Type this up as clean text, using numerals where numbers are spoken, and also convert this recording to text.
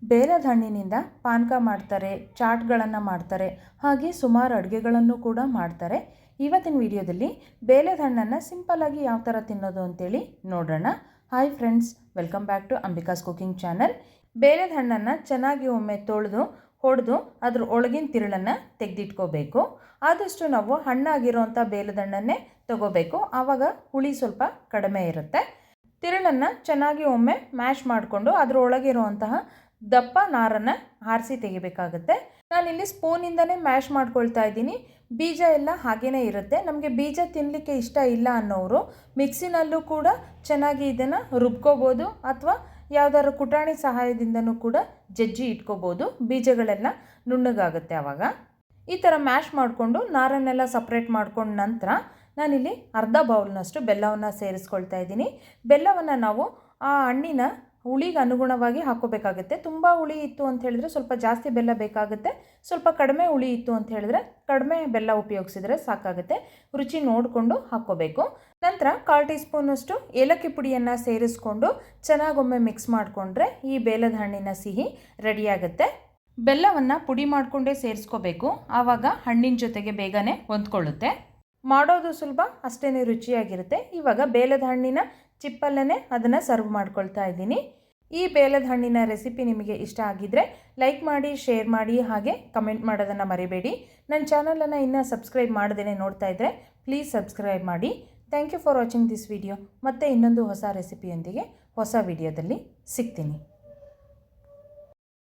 ಬೇಲದ ಹಣ್ಣಿನಿಂದ ಪಾನಕ ಮಾಡ್ತಾರೆ, ಚಾಟ್ಗಳನ್ನು ಮಾಡ್ತಾರೆ, ಹಾಗೆ ಸುಮಾರು ಅಡುಗೆಗಳನ್ನು ಕೂಡ ಮಾಡ್ತಾರೆ. ಇವತ್ತಿನ ವಿಡಿಯೋದಲ್ಲಿ ಬೇಲದ ಹಣ್ಣನ್ನು ಸಿಂಪಲ್ಲಾಗಿ ಯಾವ ಥರ ತಿನ್ನೋದು ಅಂತೇಳಿ ನೋಡೋಣ. Hi friends, welcome back to Ambika's cooking channel. ಬೇಲದ ಹಣ್ಣನ್ನು ಚೆನ್ನಾಗಿ ಒಮ್ಮೆ ತೊಳೆದು ಹೊಡೆದು ಅದ್ರ ಒಳಗಿನ ತಿರುಳನ್ನು ತೆಗೆದಿಟ್ಕೋಬೇಕು. ಆದಷ್ಟು ನಾವು ಹಣ್ಣಾಗಿರೋಂಥ ಬೇಲದ ಹಣ್ಣನ್ನೇ ತಗೋಬೇಕು, ಆವಾಗ ಹುಳಿ ಸ್ವಲ್ಪ ಕಡಿಮೆ ಇರುತ್ತೆ. ತಿರುಳನ್ನು ಚೆನ್ನಾಗಿ ಒಮ್ಮೆ ಮ್ಯಾಶ್ ಮಾಡಿಕೊಂಡು ಅದರೊಳಗಿರುವಂತಹ ದಪ್ಪ ನಾರನ್ನು ಆರಿಸಿ ತೆಗಿಬೇಕಾಗುತ್ತೆ. ನಾನಿಲ್ಲಿ ಸ್ಪೂನಿಂದನೇ ಮ್ಯಾಶ್ ಮಾಡ್ಕೊಳ್ತಾ ಇದ್ದೀನಿ. ಬೀಜ ಎಲ್ಲ ಹಾಗೇ ಇರುತ್ತೆ. ನಮಗೆ ಬೀಜ ತಿನ್ನಲಿಕ್ಕೆ ಇಷ್ಟ ಇಲ್ಲ ಅನ್ನೋರು ಮಿಕ್ಸಿನಲ್ಲೂ ಕೂಡ ಚೆನ್ನಾಗಿ ಇದನ್ನು ರುಬ್ಕೋಬೋದು, ಅಥವಾ ಯಾವುದಾದ್ರು ಕುಟಾಣಿ ಸಹಾಯದಿಂದನೂ ಕೂಡ ಜಜ್ಜಿ ಇಟ್ಕೋಬೋದು. ಬೀಜಗಳೆಲ್ಲ ನುಣ್ಣಗಾಗುತ್ತೆ. ಆವಾಗ ಈ ಥರ ಮ್ಯಾಶ್ ಮಾಡಿಕೊಂಡು ನಾರನ್ನೆಲ್ಲ ಸಪ್ರೇಟ್ ಮಾಡ್ಕೊಂಡ ನಂತರ ನಾನಿಲ್ಲಿ ಅರ್ಧ ಬೌಲ್ನಷ್ಟು ಬೆಲ್ಲವನ್ನು ಸೇರಿಸ್ಕೊಳ್ತಾ ಇದ್ದೀನಿ. ಬೆಲ್ಲವನ್ನು ನಾವು ಆ ಹಣ್ಣಿನ ಹುಳಿಗೆ ಅನುಗುಣವಾಗಿ ಹಾಕ್ಕೋಬೇಕಾಗುತ್ತೆ. ತುಂಬ ಹುಳಿ ಇತ್ತು ಅಂತ ಹೇಳಿದ್ರೆ ಸ್ವಲ್ಪ ಜಾಸ್ತಿ ಬೆಲ್ಲ ಬೇಕಾಗುತ್ತೆ, ಸ್ವಲ್ಪ ಕಡಿಮೆ ಹುಳಿ ಇತ್ತು ಅಂತ ಹೇಳಿದ್ರೆ ಕಡಿಮೆ ಬೆಲ್ಲ ಉಪಯೋಗಿಸಿದ್ರೆ ಸಾಕಾಗುತ್ತೆ. ರುಚಿ ನೋಡಿಕೊಂಡು ಹಾಕ್ಕೋಬೇಕು. ನಂತರ 1/4 ಟೀ ಸ್ಪೂನಷ್ಟು ಏಲಕ್ಕಿ ಪುಡಿಯನ್ನು ಸೇರಿಸ್ಕೊಂಡು ಚೆನ್ನಾಗೊಮ್ಮೆ ಮಿಕ್ಸ್ ಮಾಡಿಕೊಂಡ್ರೆ ಈ ಬೇಲದ ಹಣ್ಣಿನ ಸಿಹಿ ರೆಡಿಯಾಗುತ್ತೆ. ಬೆಲ್ಲವನ್ನು ಪುಡಿ ಮಾಡಿಕೊಂಡೇ ಸೇರಿಸ್ಕೋಬೇಕು, ಆವಾಗ ಹಣ್ಣಿನ ಜೊತೆಗೆ ಬೇಗನೆ ಹೊಂದ್ಕೊಳ್ಳುತ್ತೆ. ಮಾಡೋದು ಸುಲಭ, ಅಷ್ಟೇ ರುಚಿಯಾಗಿರುತ್ತೆ. ಇವಾಗ ಬೇಲದ ಹಣ್ಣಿನ ಚಿಪ್ಪಲ್ಲೇ ಅದನ್ನು ಸರ್ವ್ ಮಾಡ್ಕೊಳ್ತಾ ಇದ್ದೀನಿ. ಈ ಬೇಲದ ಹಣ್ಣಿನ ರೆಸಿಪಿ ನಿಮಗೆ ಇಷ್ಟ ಆಗಿದ್ದರೆ ಲೈಕ್ ಮಾಡಿ, ಶೇರ್ ಮಾಡಿ, ಹಾಗೆ ಕಮೆಂಟ್ ಮಾಡೋದನ್ನು ಮರಿಬೇಡಿ. ನನ್ನ ಚಾನಲನ್ನು ಇನ್ನೂ ಸಬ್ಸ್ಕ್ರೈಬ್ ಮಾಡದೇ ನೋಡ್ತಾ ಇದ್ದರೆ ಪ್ಲೀಸ್ ಸಬ್ಸ್ಕ್ರೈಬ್ ಮಾಡಿ. Thank you for watching this video. ಮತ್ತೆ ಇನ್ನೊಂದು ಹೊಸ ರೆಸಿಪಿಯೊಂದಿಗೆ ಹೊಸ ವಿಡಿಯೋದಲ್ಲಿ ಸಿಗ್ತೀನಿ.